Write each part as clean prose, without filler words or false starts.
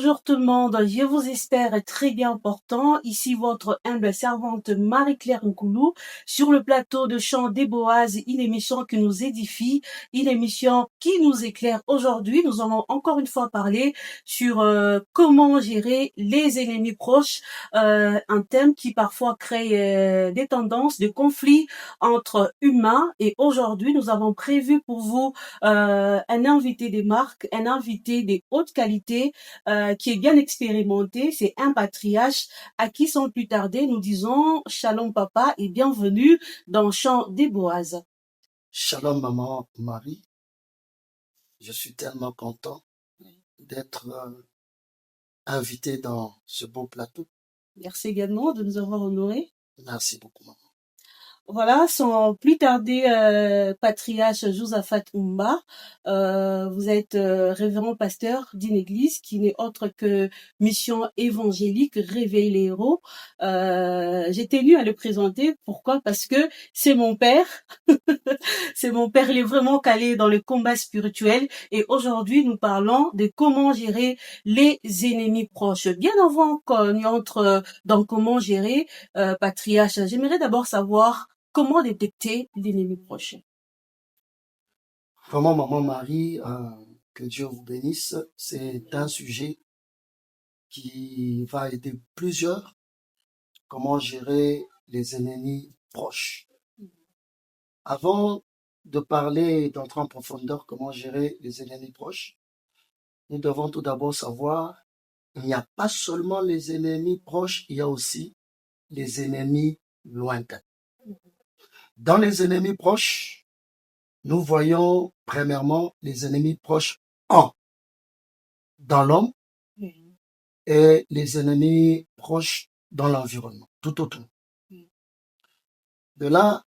Bonjour tout le monde, je vous espère très bien portant. Ici votre humble servante Marie-Claire Nkoulou sur le plateau de Chant des Boaz, une émission qui nous édifie, une émission qui nous éclaire. Aujourd'hui, nous allons encore une fois parler sur comment gérer les ennemis proches, un thème qui parfois crée des tendances, des conflits entre humains. Et aujourd'hui, nous avons prévu pour vous un invité des marques, un invité des hautes qualités, qui est bien expérimenté, c'est un patriarche à qui sans plus tarder nous disons Shalom papa et bienvenue dans Chant des Boaz. Shalom maman Marie, je suis tellement content d'être invité dans ce beau plateau. Merci également de nous avoir honorés. Merci beaucoup maman. Voilà, sans plus tarder, patriarche Josaphat Oumba, vous êtes révérend pasteur d'une église qui n'est autre que Mission évangélique Réveille les héros. J'ai tenu à le présenter. Pourquoi? Parce que c'est mon père. C'est mon père, il est vraiment calé dans le combat spirituel. Et aujourd'hui, nous parlons de comment gérer les ennemis proches. Bien avant qu'on entre dans comment gérer, patriarche, j'aimerais d'abord savoir comment détecter l'ennemi proche. Vraiment maman Marie, que Dieu vous bénisse. C'est un sujet qui va aider plusieurs. Comment gérer les ennemis proches. Avant de parler, d'entrer en profondeur, comment gérer les ennemis proches, nous devons tout d'abord savoir qu'il n'y a pas seulement les ennemis proches, il y a aussi les ennemis lointains. Dans les ennemis proches, nous voyons premièrement les ennemis proches dans l'homme et les ennemis proches dans l'environnement, tout autour. De là,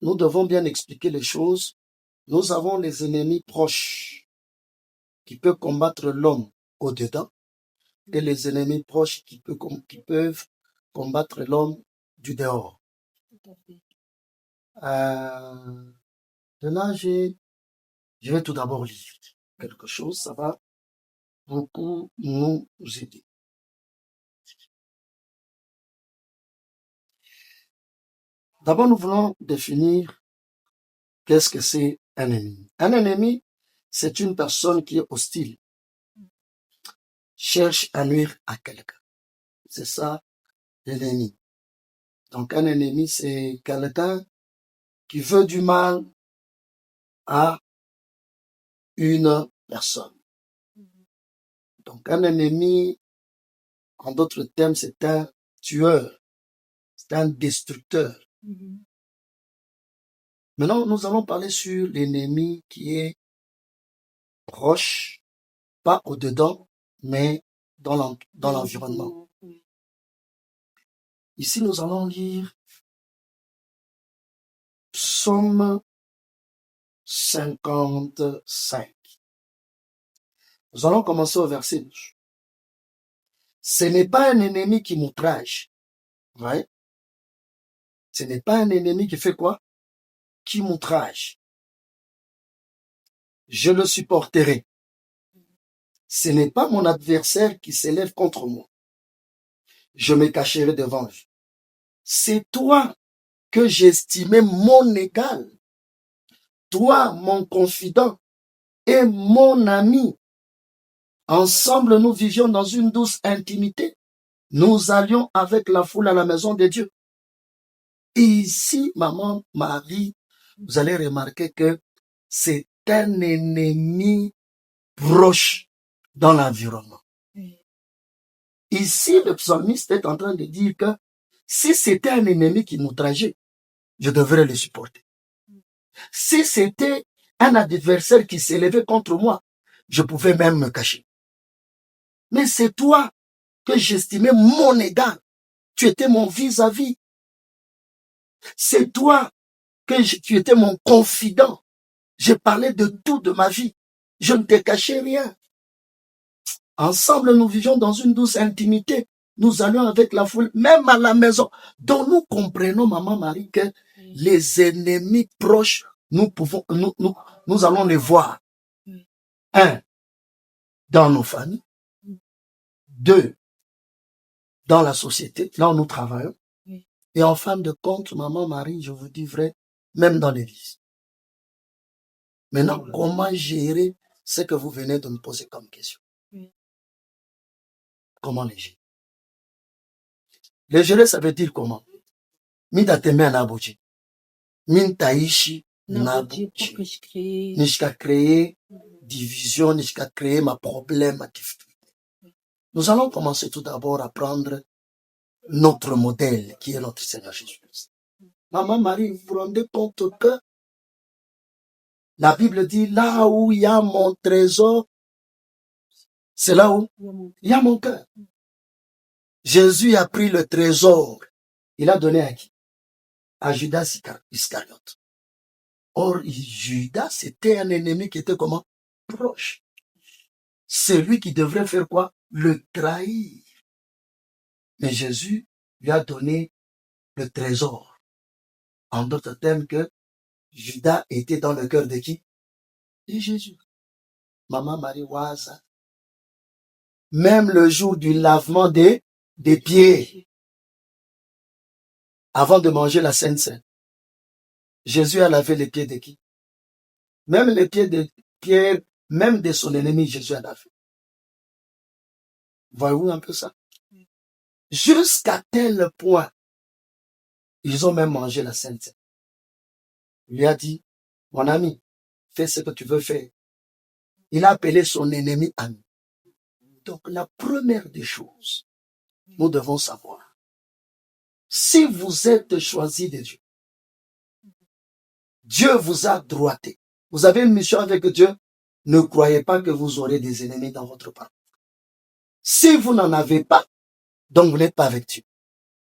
nous devons bien expliquer les choses. Nous avons les ennemis proches qui peuvent combattre l'homme au-dedans et les ennemis proches qui peuvent combattre l'homme du dehors. De là, je vais tout d'abord lire quelque chose, ça va beaucoup nous aider. D'abord, nous voulons définir qu'est-ce que c'est un ennemi. Un ennemi, c'est une personne qui est hostile, cherche à nuire à quelqu'un. C'est ça, l'ennemi. Donc, un ennemi, c'est quelqu'un qui veut du mal à une personne. Donc, un ennemi, en d'autres termes, c'est un tueur, c'est un destructeur. Maintenant, nous allons parler sur l'ennemi qui est proche, pas au-dedans, mais dans l'environnement. Ici, nous allons lire Psaume 55. Nous allons commencer au verset 12. Ce n'est pas un ennemi qui m'outrage. Ouais. Ce n'est pas un ennemi qui fait quoi? Qui m'outrage. Je le supporterai. Ce n'est pas mon adversaire qui s'élève contre moi. Je me cacherai devant lui. C'est toi que j'estimais mon égal. Toi, mon confident et mon ami. Ensemble, nous vivions dans une douce intimité. Nous allions avec la foule à la maison de Dieu. Et ici, maman Marie, vous allez remarquer que c'est un ennemi proche dans l'environnement. Ici, le psalmiste est en train de dire que si c'était un ennemi qui m'outrageait, je devrais le supporter. Si c'était un adversaire qui s'élevait contre moi, je pouvais même me cacher. Mais c'est toi que j'estimais mon égal. Tu étais mon vis-à-vis. C'est toi que tu étais mon confident. J'ai parlé de tout de ma vie. Je ne t'ai caché rien. Ensemble, nous vivions dans une douce intimité. Nous allions avec la foule, même à la maison. Donc nous comprenons, maman Marie, que les ennemis proches, nous allons les voir. Un, dans nos familles. 2, dans la société, là où nous travaillons. Oui. Et en fin de compte, maman Marie, je vous dis vrai, même dans l'église. Maintenant, comment gérer ce que vous venez de me poser comme question? Oui. Comment les gérer? Les gérer, ça veut dire comment? Mindateme anabuji. Mintaishi Naboji, pour nabuji. que je crée. Nishka créer division, nishka créer ma problème, ma difficulté. Nous allons commencer tout d'abord à prendre notre modèle, qui est notre Seigneur Jésus-Christ. Maman Marie, vous vous rendez compte que la Bible dit, là où il y a mon trésor, c'est là où il y a mon cœur. Jésus a pris le trésor. Il a donné à qui? À Judas Iscariote. Or, Judas, c'était un ennemi qui était comment? Proche. C'est lui qui devrait faire quoi? Le trahir. Mais Jésus lui a donné le trésor. En d'autres termes que Judas était dans le cœur de qui? De Jésus. Maman Marie Waza. Même le jour du lavement des pieds, avant de manger la Sainte Seine, Jésus a lavé les pieds de qui? Même les pieds de Pierre, même de son ennemi, Jésus a lavé. Voyez-vous un peu ça? Jusqu'à tel point, ils ont même mangé la Sainte Seine. Il lui a dit, mon ami, fais ce que tu veux faire. Il a appelé son ennemi ami. Donc, la première des choses, nous devons savoir, si vous êtes choisi de Dieu, Dieu vous a droité. Vous avez une mission avec Dieu, ne croyez pas que vous aurez des ennemis dans votre parcours. Si vous n'en avez pas, donc vous n'êtes pas avec Dieu.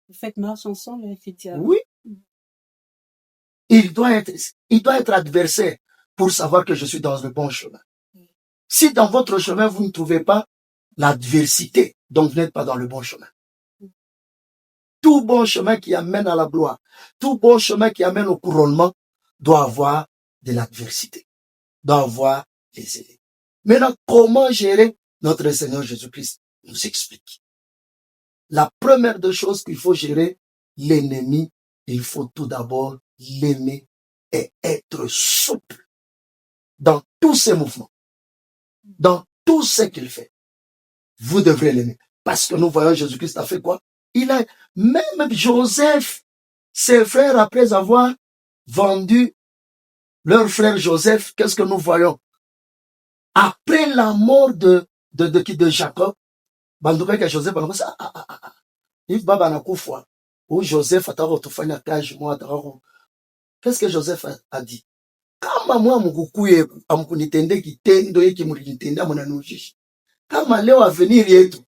Vous faites marche ensemble, effectivement. Oui. Il doit être adversaire pour savoir que je suis dans le bon chemin. Si dans votre chemin, vous ne trouvez pas l'adversité, donc vous n'êtes pas dans le bon chemin. Tout bon chemin qui amène à la gloire, tout bon chemin qui amène au couronnement, doit avoir de l'adversité, doit avoir les ennemis. Maintenant, comment gérer? Notre Seigneur Jésus-Christ nous explique. La première des choses qu'il faut gérer, l'ennemi, il faut tout d'abord l'aimer et être souple dans tous ses mouvements, dans tout ce qu'il fait. Vous devrez l'aimer. Parce que nous voyons Jésus-Christ a fait quoi? Il a, même Joseph, ses frères, après avoir vendu leur frère Joseph, qu'est-ce que nous voyons? Après la mort de Jacob, que Joseph, ou Joseph, qu'est-ce que Joseph a dit? Kama mwa mkukuye amkunitende kitendo hiki mlinitendea mwananujisha. Kama leo avenir yetu,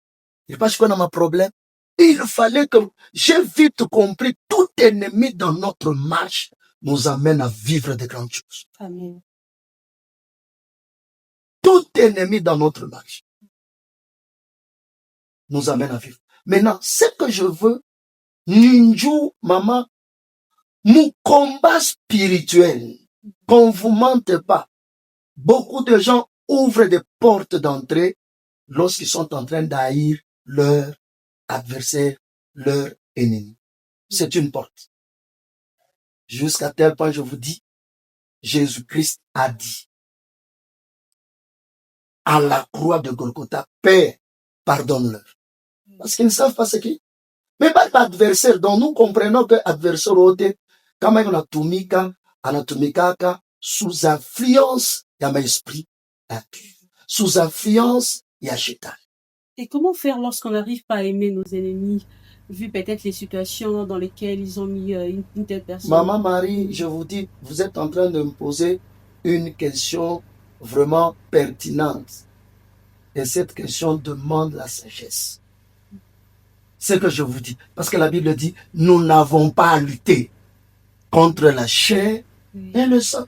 il pas qu'on a ma problème. Il fallait que j'ai vite compris tout ennemi dans notre marche nous amène à vivre de grandes choses. Amen. Tout ennemi dans notre marche nous amène à vivre. Maintenant, ce que je veux, Ninju, maman, mon combat spirituel, qu'on vous mente pas. Beaucoup de gens ouvrent des portes d'entrée lorsqu'ils sont en train d'haïr leur adversaire, leur ennemi. C'est une porte. Jusqu'à tel point, je vous dis, Jésus-Christ a dit à la croix de Golgotha, Père, pardonne-leur. Parce qu'ils ne savent pas ce qui. Mais pas l'adversaire, dont nous comprenons que l'adversaire, quand même, anatumikaka, sous influence, il y a un esprit impur. Sous influence, il y a Shétan. Et comment faire lorsqu'on n'arrive pas à aimer nos ennemis, vu peut-être les situations dans lesquelles ils ont mis une telle personne? Maman Marie, je vous dis, vous êtes en train de me poser une question vraiment pertinente. Et cette question demande la sagesse. C'est ce que je vous dis. Parce que la Bible dit, nous n'avons pas à lutter contre la chair et le sang.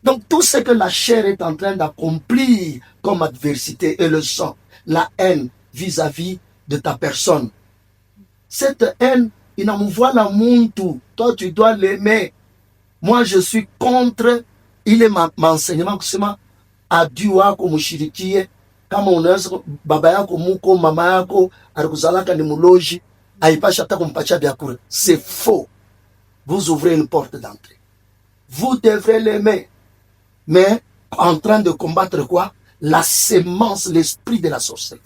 Donc tout ce que la chair est en train d'accomplir comme adversité et le sang, la haine vis-à-vis de ta personne. Cette haine, il n'a voit la muntu. Toi, tu dois l'aimer. Moi, je suis contre. Il est ma enseignement. Adiwa komushirikie. kama unaweza baba yako muko mama yako alikuzalaka ni muloji aipashi hata kumpatia vyakula, c'est faux. Vous ouvrez une porte d'entrée, vous devrez l'aimer, mais en train de combattre quoi? La sémence, l'esprit de la sorcellerie,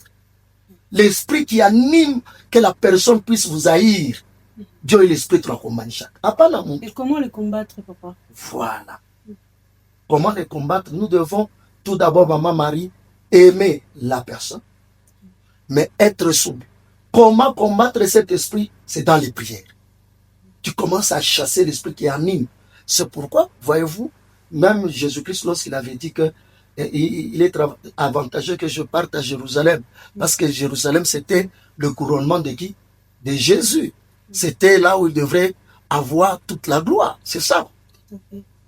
l'esprit qui anime que la personne puisse vous haïr. Dieu est l'esprit tunakombanisha. Hapana Mungu. Et comment le combattre, papa? Voilà. Comment le combattre? Nous devons tout d'abord, maman Marie, aimer la personne, mais être souple. Comment combattre cet esprit? C'est dans les prières. Tu commences à chasser l'esprit qui anime. C'est pourquoi, voyez-vous, même Jésus-Christ, lorsqu'il avait dit que il est avantageux que je parte à Jérusalem, parce que Jérusalem, c'était le couronnement de qui? De Jésus. C'était là où il devrait avoir toute la gloire. C'est ça.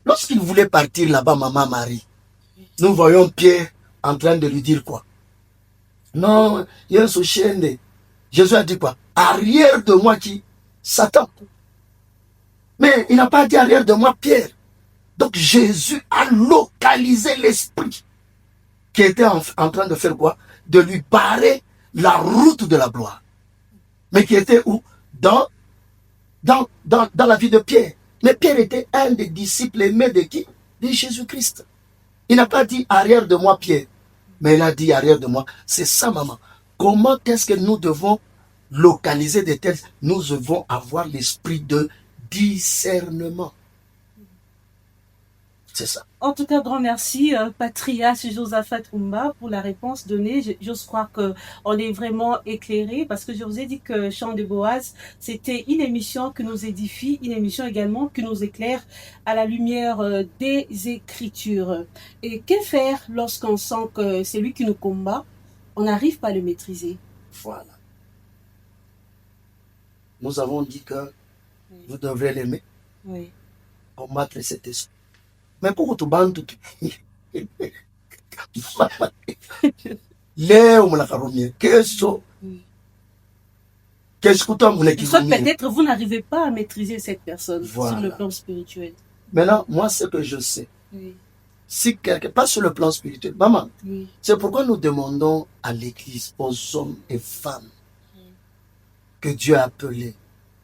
Lorsqu'il voulait partir là-bas, maman Marie, nous voyons Pierre en train de lui dire quoi? Non, il y a un sous-chienne. Jésus a dit quoi? Arrière de moi qui? Satan. Mais il n'a pas dit arrière de moi Pierre. Donc Jésus a localisé l'esprit qui était en train de faire quoi? De lui barrer la route de la gloire. Mais qui était où? Dans la vie de Pierre. Mais Pierre était un des disciples aimés de qui? De Jésus-Christ. Il n'a pas dit arrière de moi Pierre, mais il a dit arrière de moi. C'est ça, maman. Comment est-ce que nous devons localiser des tels? Nous devons avoir l'esprit de discernement. C'est ça. En tout cas, grand merci, Patrias Josaphat Rumba, pour la réponse donnée. J'ose croire qu'on est vraiment éclairé, parce que je vous ai dit que Chant de Boaz, c'était une émission qui nous édifie, une émission également qui nous éclaire à la lumière des Écritures. Et que faire lorsqu'on sent que c'est lui qui nous combat, on n'arrive pas à le maîtriser? Voilà. Nous avons dit que vous devrez l'aimer, combattre cet esprit. Mais pour tout bande tout peut-être vous n'arrivez pas à maîtriser cette personne sur le plan spirituel. Maintenant, moi, ce que je sais, si quelqu'un, pas sur le plan spirituel, maman, c'est pourquoi nous demandons à l'Église, aux hommes et femmes que Dieu a appelés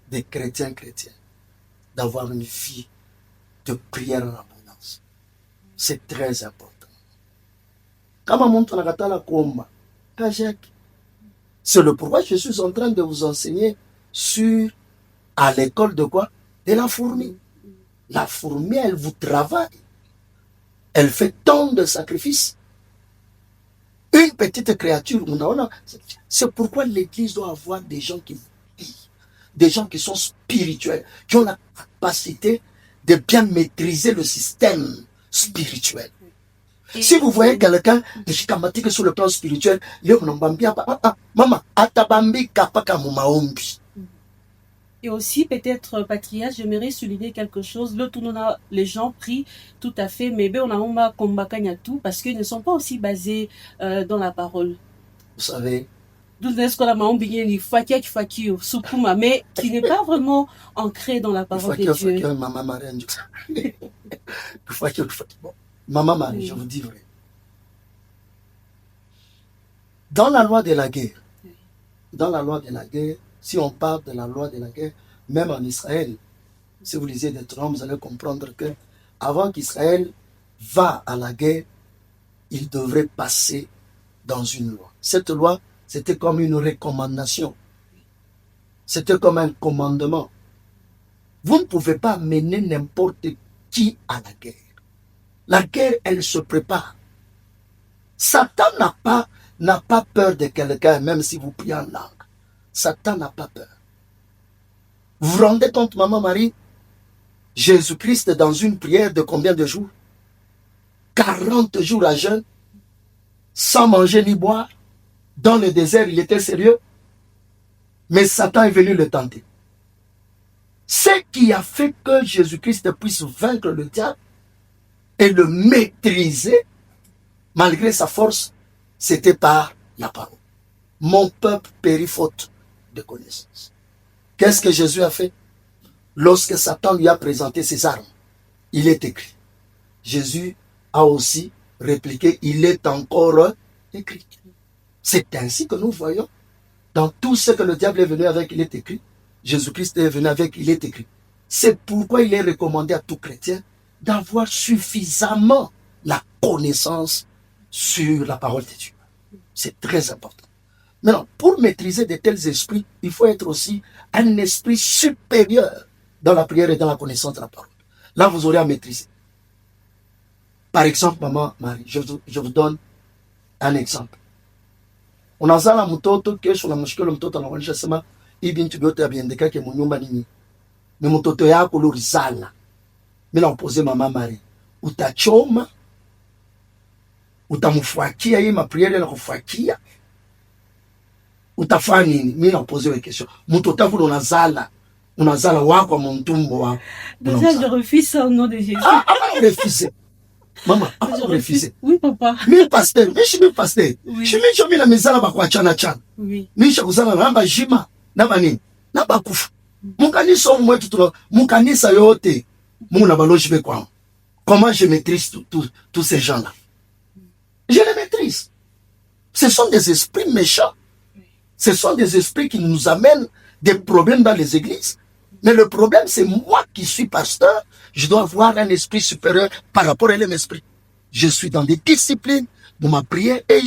des chrétiens, d'avoir une vie de prière en abondance. C'est très important. C'est le pourquoi je suis en train de vous enseigner à l'école de quoi? De la fourmi. La fourmi, elle vous travaille. Elle fait tant de sacrifices. Une petite créature, c'est pourquoi l'Église doit avoir des gens qui vivent, des gens qui sont spirituels, qui ont la capacité de bien maîtriser le système spirituel. Si vous voyez quelqu'un de chikamatique sur le plan spirituel, maman, atabambi kapaka mumaombi. Et aussi, peut-être, Patrias, j'aimerais souligner quelque chose. L'autre, les gens prient tout à fait, mais on a tout parce qu'ils ne sont pas aussi basés dans la parole. Vous savez, mais qui n'est pas vraiment ancré dans la parole de Dieu. Maman Marie, je vous dis vrai. Dans la loi de la guerre, si on parle de la loi de la guerre, même en Israël, si vous lisez des Trônes, vous allez comprendre que avant qu'Israël va à la guerre, il devrait passer dans une loi. Cette loi, c'était comme une recommandation. C'était comme un commandement. Vous ne pouvez pas mener n'importe qui à la guerre. La guerre, elle se prépare. Satan n'a pas peur de quelqu'un, même si vous priez en langue. Satan n'a pas peur. Vous vous rendez compte, maman Marie? Jésus-Christ, dans une prière de combien de jours? 40 jours à jeûne, sans manger ni boire. Dans le désert, il était sérieux. Mais Satan est venu le tenter. Ce qui a fait que Jésus-Christ puisse vaincre le diable et le maîtriser, malgré sa force, c'était par la parole. Mon peuple périt faute de connaissance. Qu'est-ce que Jésus a fait? Lorsque Satan lui a présenté ses armes, il est écrit. Jésus a aussi répliqué, il est encore écrit. C'est ainsi que nous voyons dans tout ce que le diable est venu avec, il est écrit. Jésus-Christ est venu avec, il est écrit. C'est pourquoi il est recommandé à tout chrétien d'avoir suffisamment la connaissance sur la parole de Dieu. C'est très important. Maintenant, pour maîtriser de tels esprits, il faut être aussi un esprit supérieur dans la prière et dans la connaissance de la parole. Là, vous aurez à maîtriser. Par exemple, maman Marie, je vous donne un exemple. Unazala mtoto, kesho unamshikila mtoto anaonyesha sema hii binti yote abiendeka ke munyumba nini. Ni mtoto yako ulizala. Mimi nampose mama Marie, utachoma, utamfuakia hii mapriere na kufuakia, utafanya nini? Mimi nampose wewe kesho. Mtoto wako unazala wako mtumbo wako. Déjà, je refuse ça au nom de Jésus. Refusez. Maman, refusez. Oui, papa. Mimi pasteur, mimi pasteur. Oui. Shimi chomi na mizala bakuachana chana. Oui. Mimi shakuzana namba jima, namba nini? Namba kufu. Mukanisa mwetu tuna mukanisa yote. Mungu na baloji be kwa. Comment je maîtrise tous ces gens-là? Je les maîtrise. Ce sont des esprits méchants. Ce sont des esprits qui nous amènent des problèmes dans les églises. Mais le problème, c'est moi qui suis pasteur. Je dois avoir un esprit supérieur par rapport à l'esprit. Je suis dans des disciplines de ma prière et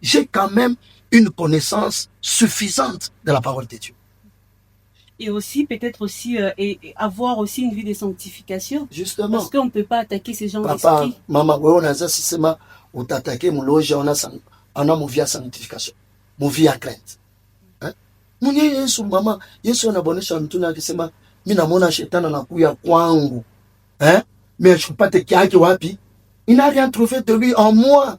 j'ai quand même une connaissance suffisante de la parole de Dieu. Et aussi, peut-être aussi, et avoir aussi une vie de sanctification. Justement. Parce qu'on ne peut pas attaquer ces gens Papa, d'esprit. maman, on a ça, c'est on t'attaque, mon loge, on a mon vie à sanctification, mon vie à crainte. Hein? Mon Yesu, maman, Yesu anabonesha mtu na akisema, mimi namuona shetani anakuja kwangu. Hein? Mais je ne peux pas te kiaki wapi. Il n'a rien trouvé de lui en moi.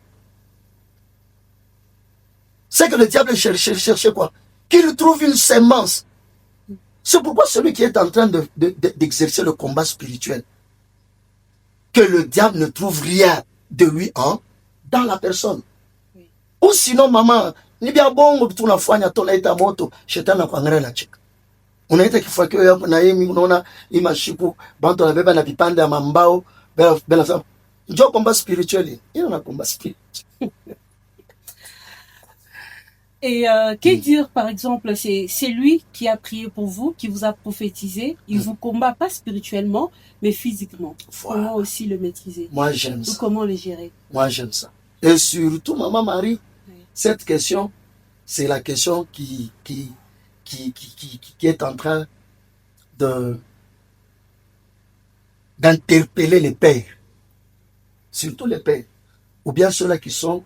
C'est que le diable cherchait quoi? Qu'il trouve une sémence. C'est pourquoi celui qui est en train d'exercer le combat spirituel, que le diable ne trouve rien de lui dans la personne. Oui. Ou sinon, maman, ni bien bon, tu n'as pas fait ton état moto, shetani anakuangalia na cheka. Unaita kifakio yako na yemi, unaona imashiku, bantu na beba na vipande ya mambao, bela sama. Njoo combat spirituel, il y a un combat spirituel. Et que dire, par exemple, c'est lui qui a prié pour vous, qui vous a prophétisé. Il vous combat pas spirituellement, mais physiquement. Voilà. Comment aussi le maîtriser? Moi, j'aime ça. Ou comment le gérer? Moi, j'aime ça. Et surtout, maman Marie, oui. Cette question, c'est la question qui est en train d'interpeller les pères. Surtout les pères. Ou bien ceux-là qui sont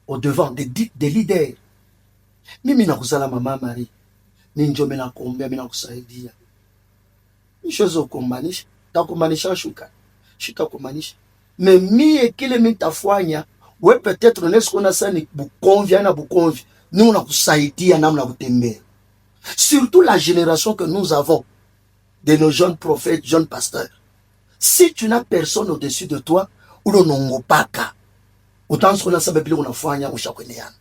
au devant, des leaders. Mimi nakuzala mama Marie. Ninjo mena kuombea mimi nakusaidia. Nishozo kumaanisha, takumaanisha shuka. Shika kumaanisha. Mais mie kile mitafanya, we peut-être unaweza kuona sana bukonvi na bukonvi. Nous nakusaidia namna kutembea. Surtout la génération que nous avons de nos jeunes prophètes, jeunes pasteurs. Si tu n'as personne au-dessus de toi, ulonongopaka. Utanzo kuna sababu ile unafanya ushakweneana.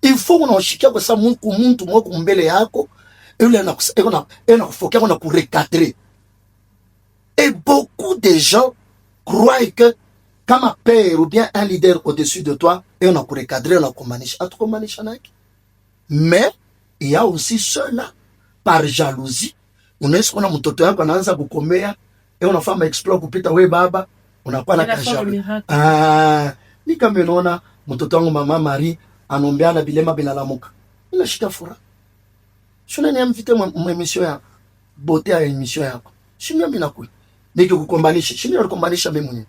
Il faut qu'on chikia kwa sa muntu mwako mbele yako ele na kufokia na kurecadrer. Et beaucoup de gens croient que comme un père ou bien un leader au-dessus de toi et on a kurecadrer on a kumanisha naki. Mais il y a aussi ceux-là par jalousie. Unaweza kuona mtoto wako anaanza kukomea et on a fait exploit kupita we baba unakuwa na kashauri. Ni kama unaona mtoto wangu mama Marie anombeana bilema binalamuka. Inashika furaha. Shuna ni amvite mwemisio yako. Bote ya emission yako. Shimia minakui. Niki kukombanisha. Shimia kukombanisha mimi mwenyewe.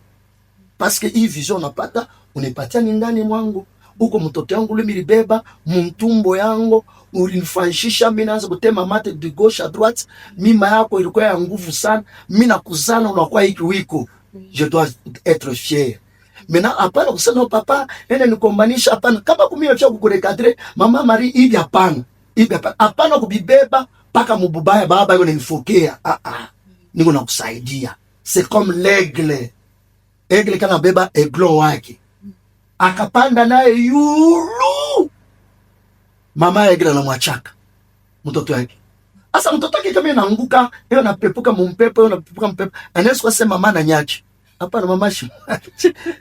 Parce que hii vision unapata, unipatia ni ndani mwangu. Uko mtoto yangu ule milibeba, mtumbo yangu, ulinifanyisha mimi naanza kutema mate de gauche à droite. Mima yako ilikuwa ya nguvu sana. Mimi nakuzana unakuwa hiki wiko. Je dois être fier. Maintenant, hapana kusema papa, ene nikombanisha hapana. Kama kumio cha kukurekadre, mama Marie hivi hapana. Hivi hapana. Hapana kubibeba paka mububaya baba yone nifokea. Niko nakusaidia. C'est comme l'aigle. Aigle kana beba aiglon wake. Akapanda naye yulu. Mama aigle anamwachaka mtoto wake. Asa mtoto wake kama anaanguka, yeye anapepuka mumpepo, yeye anapepuka mpepo. Anaweza kusema mama na nyaki. hapana mama shi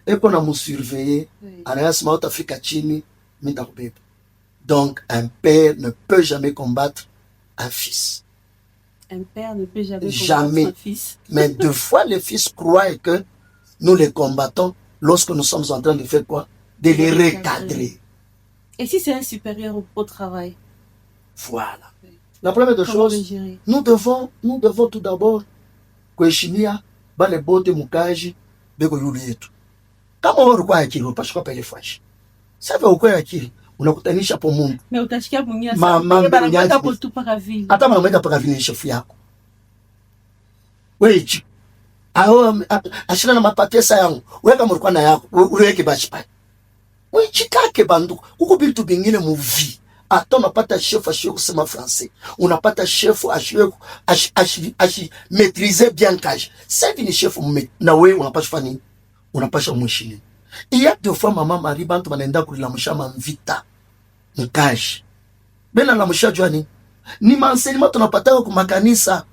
eko na musurveiller Oui. anayasema utafika chini mitakubeba. Donc un père ne peut jamais combattre un fils. Un père ne peut jamais Jamais. combattre un fils. Mais deux fois les fils croient que nous les combattons lorsque nous sommes en train de faire quoi? De les recadrer. Et si c'est un supérieur au travail, Voilà. La première des comment le choses, gérer? nous devons tout d'abord kuheshimia bale bote mukaji beko yule yetu. Kama wewe ulikuwa akili upashwa pale fashi. Sasa uko akili unakutanisha po Mungu. Mais utashikia mwingine Mama sasa. Bana mnyaji. kwenda kwa tu para vile. Hata mnamwenda paka vile shefu yako. Wewe chi. Ashina na mapatesa yangu. Weka mlikuwa na yako. Uweke bashi pale. Wewe chikake bandu. Huko bitu bingine muvi. Hata unapata chef ashiwe kusema français. Unapata chef ashiwe maîtriser bien kaji. Sasa ni chef na wewe unapaswa fanya nini? Unapaswa mheshimu. Il y a deux fois maman Marie bantu banaenda kulilamusha mvita mkaji. Bena la musha jwani. Ni enseignement tunapata kwa makanisa.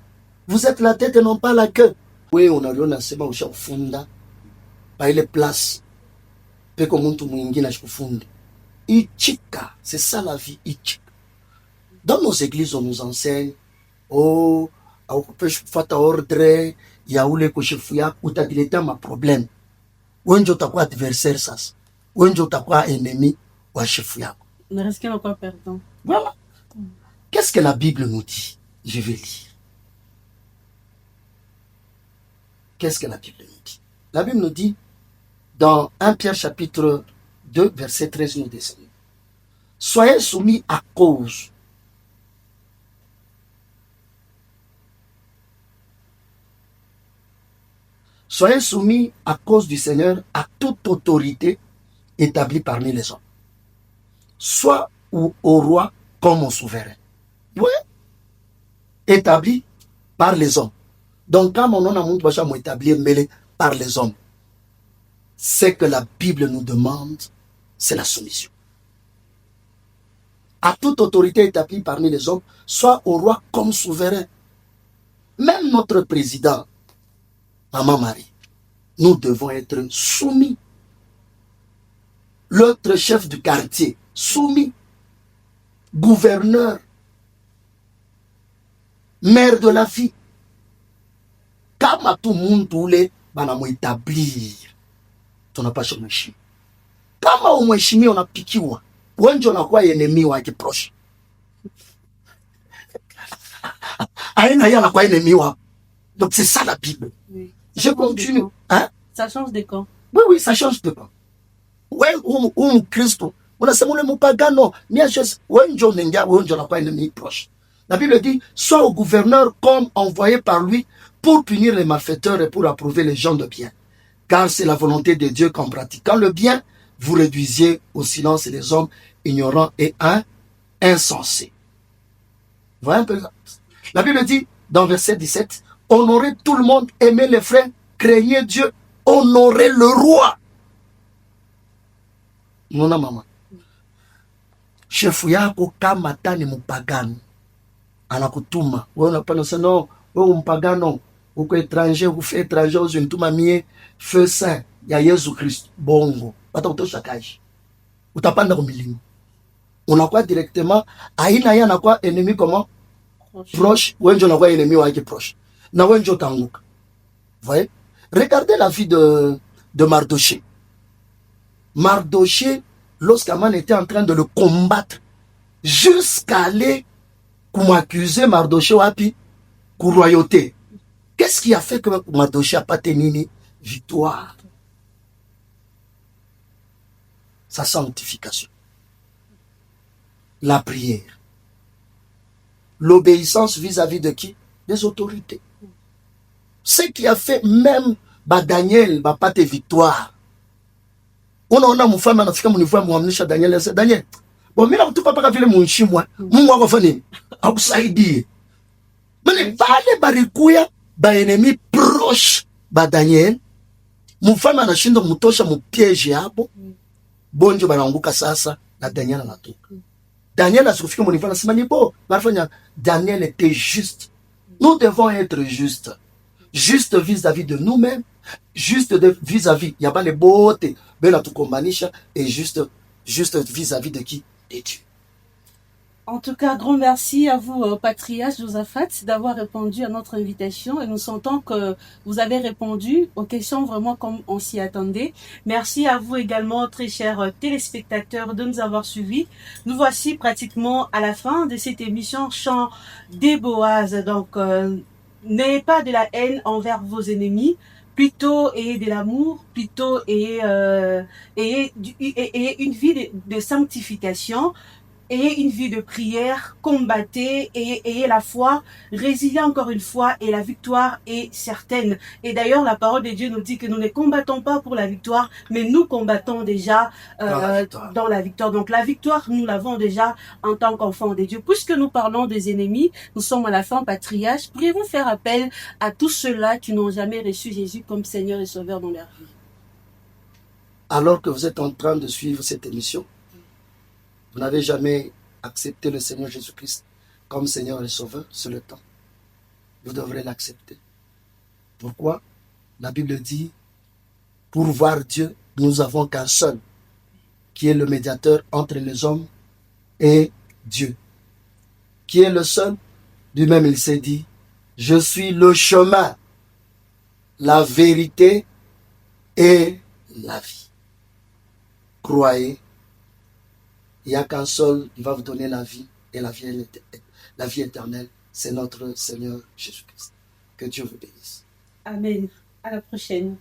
Vous êtes la tête et non pas la queue. Wewe unaliona sema ushafunda pa ile place. Peko muntu mwingine ashikufunde. Ichika, c'est ça la vie, ichika. Dans nos églises, on nous enseigne, oh, au fata ordre, ya ule kushifuya, utadileta ma problème. Wenjo utakuwa adversaire sasa. Wenjo utakuwa ennemi wa chifu yako. Ne risquez encore perdant. Voilà. Qu'est-ce que la Bible nous dit? Je vais lire. Qu'est-ce que la Bible nous dit? La Bible nous dit, dans 1 Pierre chapitre 2, verset 13, nous descendons. Soyez soumis à cause. Soyez soumis à cause du Seigneur à toute autorité établie parmi les hommes. Soit au roi comme au souverain. Oui. Établi par les hommes. Donc, quand on a montré que établi mêlé par les hommes, ce que la Bible nous demande, c'est la soumission. À toute autorité établie parmi les hommes, soit au roi comme souverain. Même notre président, Maman Marie, nous devons être soumis. L'autre chef du quartier, soumis. Gouverneur, maire de la vie. Kama tout le monde voulait, banamo établir. Tu n'as pas chômé. Kama umheshimi unapikiwa, wenjo unakuwa enemi wake proche. Aina ya anakuwa enemi wa. Donc c'est ça la Bible. Oui. Je continue. Hein? Ça change de camp. Oui, oui, ça change de camp. Ouais, Christo. Unasema ule mpagano, wenjo nengia, wenjo anakuwa enemi proche. La Bible dit, soit au gouverneur comme envoyé par lui pour punir les malfaiteurs et pour approuver les gens de bien. Car c'est la volonté de Dieu qu'en pratiquant le bien, vous réduisiez au silence les hommes ignorants et insensés. Vous voyez un peu ça? La Bible dit, dans verset 17, honorez tout le monde, aimez les frères, craignez Dieu, honorez le roi. Mona mama. Chefu yako kama tani mpagano. Anakutuma. Wewe unapana sasa no, wewe mpagano, uko étranger, ufe étranger uzinituma mie feu saint ya Yesu Kristo. Bongo. Pata utosha kaji. Utapanda kwa milima. Unakuwa directement aina ya anakuwa ennemi comment? Proche, wenjo anakuwa ennemi wake proche. Na wenjo tanguka. Voyez? Regardez la vie de Mardoché. Mardoché, lorsqu'Aman était en train de le combattre, jusqu'à aller pour m'accuser Mardoché wapi, pour royauté. Qu'est-ce qui a fait que Mardoché n'a pas tenu victoire? Sa sanctification. La prière. L'obéissance vis-à-vis de qui? Des autorités. Ce qui a fait même Daniel n'a pas de victoire. Unaona mfalme anafika mnivoa muamnisha Daniel ase Daniel. Bon mimi nakutupa paka vile munshimwa. Mungu akafanya nini? Akusaidie. Mimi pale barikuya ba ennemi proche ba Daniel. Mfalme anashinda mtosha mupiege hapo. Bonjo banaanguka sasa na Daniel anatoka. Daniel asikufika mnivoa anasema ni bo. Barafanya Daniel était juste. Nous devons être justes. Juste vis-à-vis de nous-mêmes, Juste de vis-à-vis. Il y a pas les beautés. Ben la tukombanisha et juste vis-à-vis de qui? De Dieu. En tout cas, grand merci à vous, Patriarche Josaphat, d'avoir répondu à notre invitation et nous sentons que vous avez répondu aux questions vraiment comme on s'y attendait. Merci à vous également, très chers téléspectateurs, de nous avoir suivis. Nous voici pratiquement à la fin de cette émission Chant des Boaz. Donc, n'ayez pas de la haine envers vos ennemis. Plutôt ayez de l'amour, plutôt ayez une vie de sanctification. Ayez une vie de prière, combattez et ayez la foi, résiliez encore une fois et la victoire est certaine. Et d'ailleurs, la parole de Dieu nous dit que nous ne combattons pas pour la victoire, mais nous combattons déjà dans la victoire. Donc la victoire, nous l'avons déjà en tant qu'enfants de Dieu. Puisque nous parlons des ennemis, nous sommes à la fin, Patriarche. Pourriez-vous faire appel à tous ceux-là qui n'ont jamais reçu Jésus comme Seigneur et Sauveur dans leur vie? Alors que vous êtes en train de suivre cette émission, vous n'avez jamais accepté le Seigneur Jésus-Christ comme Seigneur et Sauveur, c'est le temps. Vous devrez l'accepter. Pourquoi? La Bible dit, pour voir Dieu, nous avons qu'un seul, qui est le médiateur entre les hommes et Dieu. Qui est le seul? Lui-même, il s'est dit, je suis le chemin, la vérité et la vie. Croyez, il n'y a qu'un seul, il va vous donner la vie et la vie éternelle, c'est notre Seigneur Jésus-Christ. Que Dieu vous bénisse. Amen. À la prochaine.